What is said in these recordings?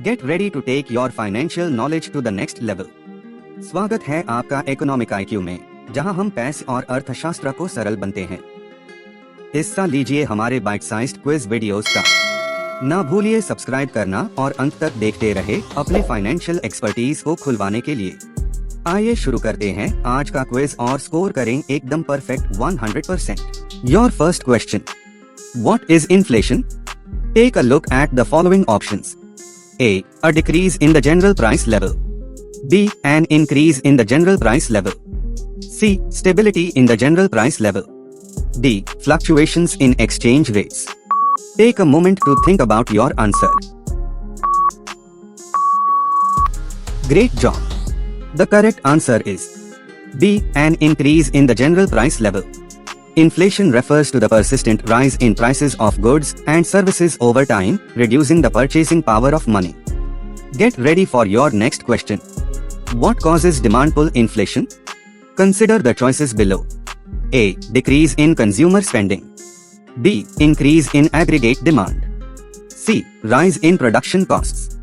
Get ready to take your financial knowledge to the next level. स्वागत है आपका economic IQ में, जहां हम पैसे और अर्थशास्त्र को सरल बनते हैं। हिस्सा लीजिए हमारे बाइट साइज्ड क्विज वीडियोस का। ना भूलिए सब्सक्राइब करना और अंत तक देखते रहे अपने फाइनेंशियल एक्सपर्टीज को खुलवाने के लिए। आइए शुरू करते हैं आज का क्विज और स्कोर करें एकदम perfect 100%। Your first question, what is inflation? Take a look at the following options. A decrease in the general price level. B, an increase in the general price level. C, stability in the general price level. D, fluctuations in exchange rates. Take a moment to think about your answer. Great job. The correct answer is B, an increase in the general price level. Inflation refers to the persistent rise in prices of goods and services over time, reducing the purchasing power of money. Get ready for your next question. What causes demand pull inflation? Consider the choices below. A, decrease in consumer spending. B, increase in aggregate demand. C, rise in production costs.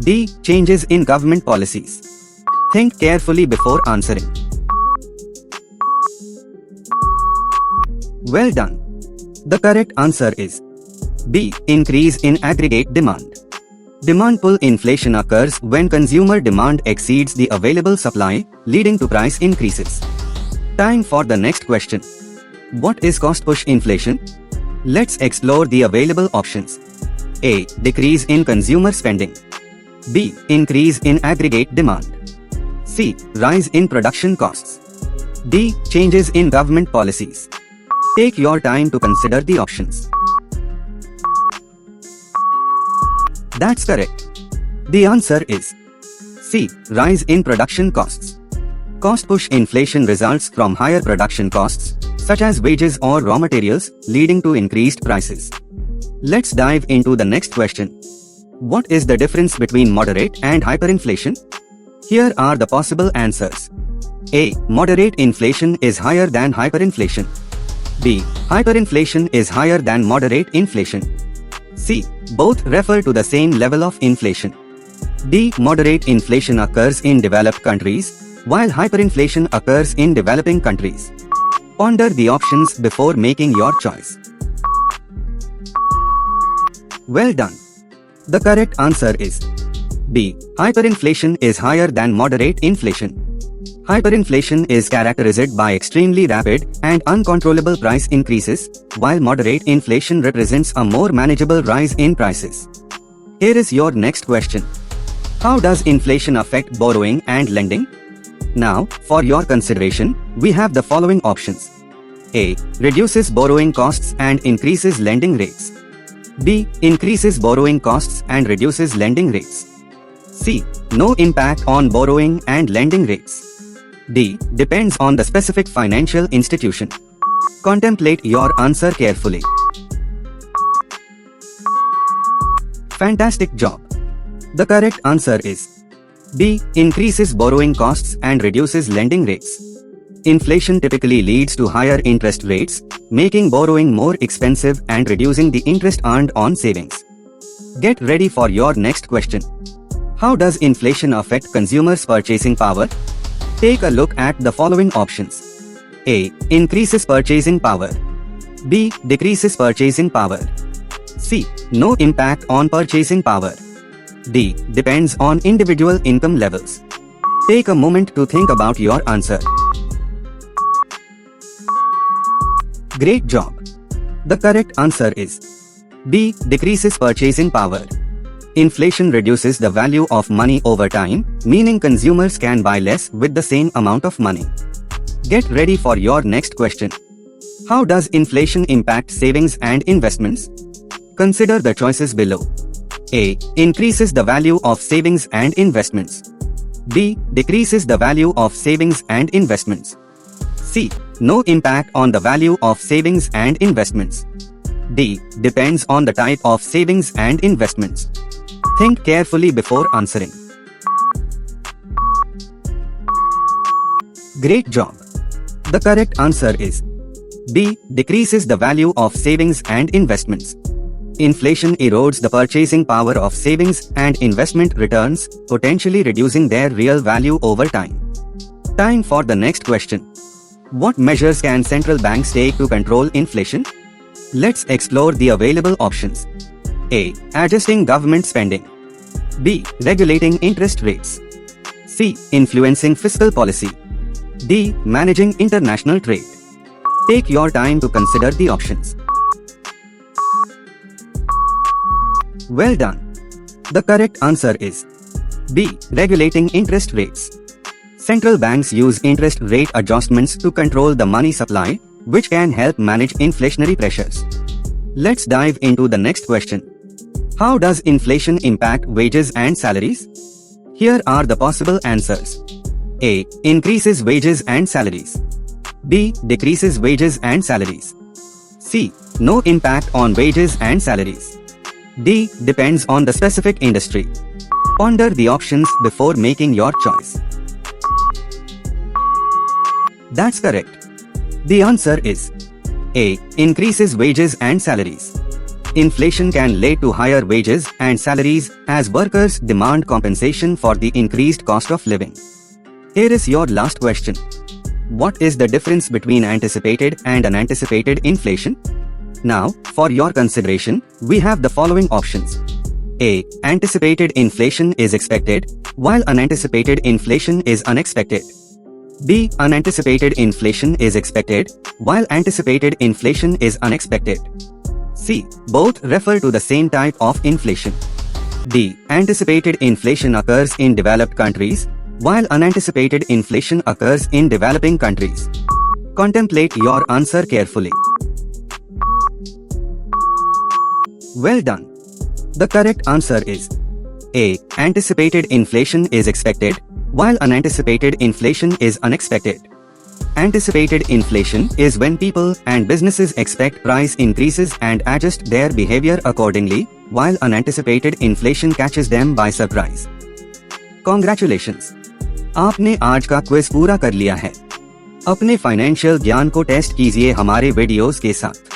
D, changes in government policies. Think carefully before answering. Well done. The correct answer is B, increase in aggregate demand. Demand pull inflation occurs when consumer demand exceeds the available supply, leading to price increases. Time for the next question. What is cost push inflation? Let's explore the available options. A, decrease in consumer spending. B, increase in aggregate demand. C, rise in production costs. D, changes in government policies. Take your time to consider the options. That's correct. The answer is C, rise in production costs. Cost push inflation results from higher production costs, such as wages or raw materials, leading to increased prices. Let's dive into the next question. What is the difference between moderate and hyperinflation? Here are the possible answers. A, moderate inflation is higher than hyperinflation. B, hyperinflation is higher than moderate inflation. C, both refer to the same level of inflation. D, moderate inflation occurs in developed countries, while hyperinflation occurs in developing countries. Ponder the options before making your choice. Well done. The correct answer is B, hyperinflation is higher than moderate inflation. Hyperinflation is characterized by extremely rapid and uncontrollable price increases, while moderate inflation represents a more manageable rise in prices. Here is your next question. How does inflation affect borrowing and lending? Now, for your consideration, we have the following options. A, reduces borrowing costs and increases lending rates. B, increases borrowing costs and reduces lending rates. C, no impact on borrowing and lending rates. D, depends on the specific financial institution. Contemplate your answer carefully. Fantastic job. The correct answer is B, increases borrowing costs and reduces lending rates. Inflation typically leads to higher interest rates, making borrowing more expensive and reducing the interest earned on savings. Get ready for your next question. How does inflation affect consumers' purchasing power? Take a look at the following options. A, increases purchasing power. B, decreases purchasing power. C, no impact on purchasing power. D, depends on individual income levels. Take a moment to think about your answer. Great job. The correct answer is B, decreases purchasing power. Inflation reduces the value of money over time, meaning consumers can buy less with the same amount of money. Get ready for your next question. How does inflation impact savings and investments? Consider the choices below. A, increases the value of savings and investments. B, decreases the value of savings and investments. C, no impact on the value of savings and investments. D, depends on the type of savings and investments. Think carefully before answering. Great job. The correct answer is B, decreases the value of savings and investments. Inflation erodes the purchasing power of savings and investment returns, potentially reducing their real value over time. Time for the next question. What measures can central banks take to control inflation? Let's explore the available options. A. Adjusting government spending. B. Regulating interest rates. C. Influencing fiscal policy. D. Managing international trade. Take your time to consider the options. Well done. The correct answer is B. Regulating interest rates. Central banks use interest rate adjustments to control the money supply, which can help manage inflationary pressures. Let's dive into the next question. How does inflation impact wages and salaries? Here are the possible answers. A. Increases wages and salaries. B. Decreases wages and salaries. C. No impact on wages and salaries. D. Depends on the specific industry. Ponder the options before making your choice. That's correct. The answer is A. Increases wages and salaries. Inflation can lead to higher wages and salaries as workers demand compensation for the increased cost of living. Here is your last question. What is the difference between anticipated and unanticipated inflation? Now, for your consideration, we have the following options. A. Anticipated inflation is expected, while unanticipated inflation is unexpected. B. Unanticipated inflation is expected, while anticipated inflation is unexpected. C. Both refer to the same type of inflation. D. Anticipated inflation occurs in developed countries, while unanticipated inflation occurs in developing countries. Contemplate your answer carefully. Well done. The correct answer is A. Anticipated inflation is expected, while unanticipated inflation is unexpected. Anticipated inflation is when people and businesses expect price increases and adjust their behavior accordingly, while unanticipated inflation catches them by surprise. Congratulations! आपने आज का quiz पूरा कर लिया है। अपने financial ज्ञान को टेस्ट कीजिए हमारे वीडियोस के साथ।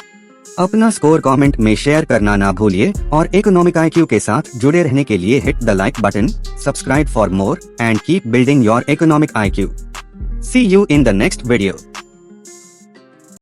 अपना स्कोर कमेंट में शेयर करना ना भूलिए और इकोनॉमिक IQ के साथ जुड़े रहने के लिए hit the like button, subscribe for more and keep building your economic IQ. See you in the next video.